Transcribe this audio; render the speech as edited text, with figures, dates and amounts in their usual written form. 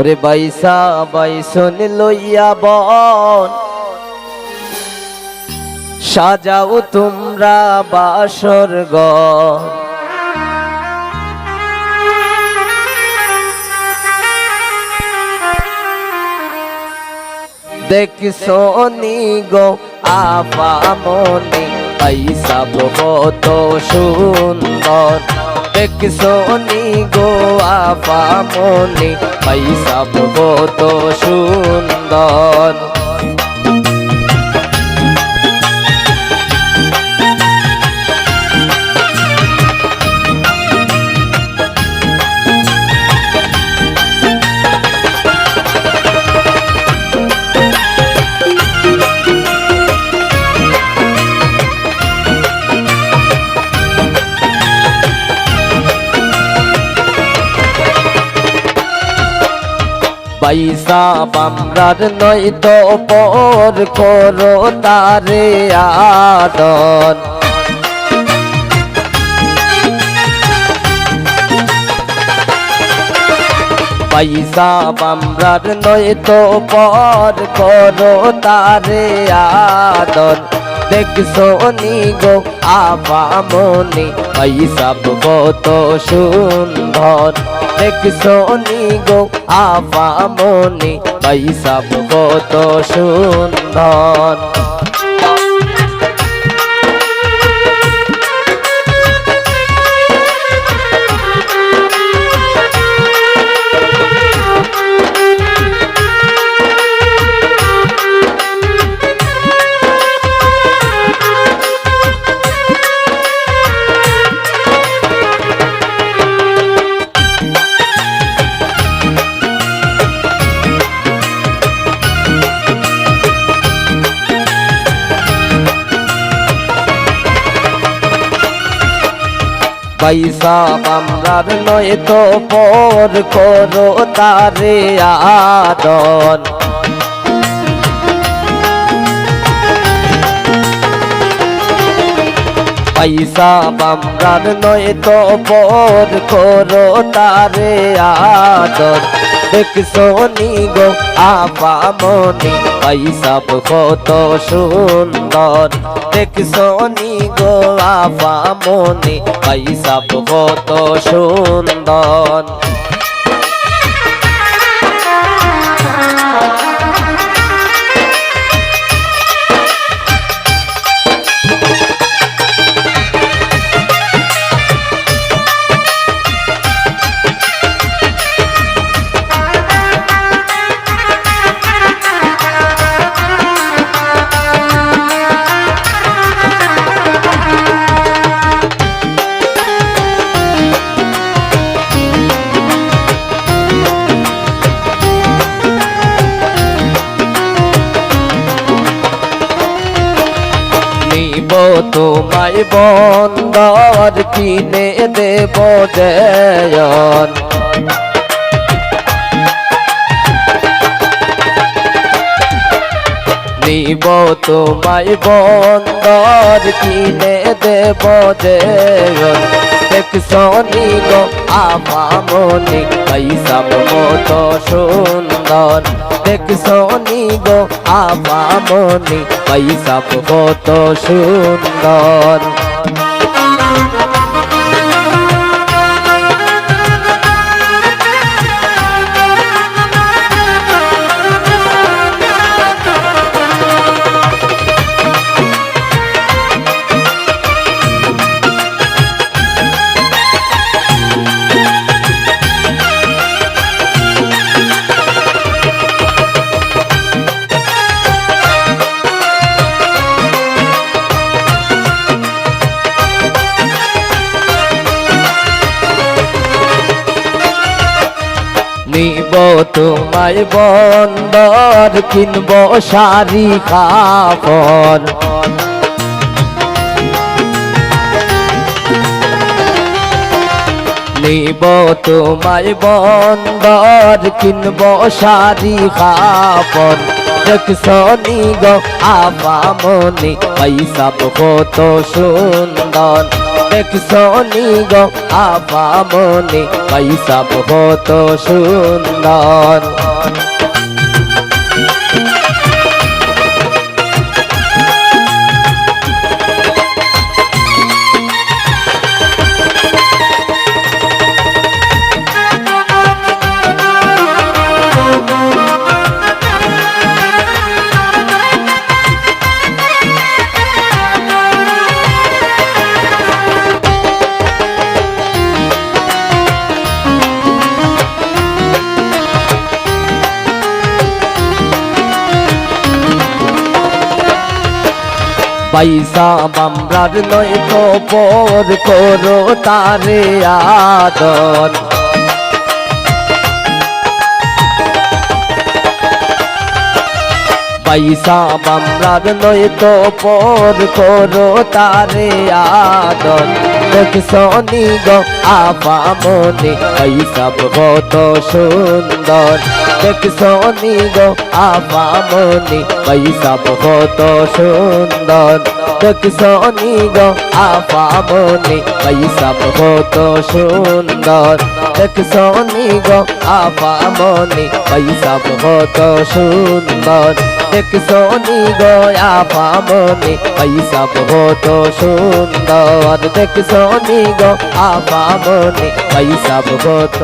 ওরে বাইসা বাইসন লইয়া বন সাজাও তোমরা বাসর ঘর। দেখছো নি গো আপামনি পয়সা বহুত সুন্দর। দেখছো নি গো আপামনি পয়সা বহুত সুন্দর। পয়সা বামরার নয় তো পর করো তারে আদর। পয়সা বামরার নয় তো পর করো তারে আদর। দেখছো নি গো আপামনি পয়সা বহুত সুন্দর। দেখছো নি গো আপামনি পয়সা বহুত সুন্দর। পয়সা বামরার নয় তো পর করো তারে আদর। পয়সা বামরার নয় তো পর করো তারে আদর। দেখছো নি গো আপামনি পয়সা বহুত সুন্দর। দেখছো নি গো আপামনি পয়সা বহুত সুন্দর। তোমায় বন্দর কিনে দেব দেয়ন। নিব তোমায় বন্দর কিনে দেব দেয়ন। দেখছো নি গো আপামনি পয়সা বহুত সুন্দর। দেখছো নি গো আপামনি পয়সা বহুত সুন্দর। নিব তোমায় বন্দর কিনব শাড়ি কাপড়। নিব তোমায় বন্দর কিনব শাড়ি কাপড়। দেখছো নি গো আপামনি পয়সা বহুত সুন্দর। দেখছনি গো আপামনি পয়সা কত সুন্দর। পয়সা বামরার নয় তো পর করো তারে আদর। পয়সা বামরার নয় তো পর করো তারে আদর। দেখছনি গো আপামনি পয়সা কত সুন্দর। দেখছনি গো আপামনি পয়সা কত সুন্দর। দেখছনি গো আপামনি পয়সা কত সুন্দর। দেখছনি গো আপামনি পয়সা কত সুন্দর। দেখছনি গো আপামনি পয়সা কত সুন্দর। দেখছনি গো আপামনি পয়সা কত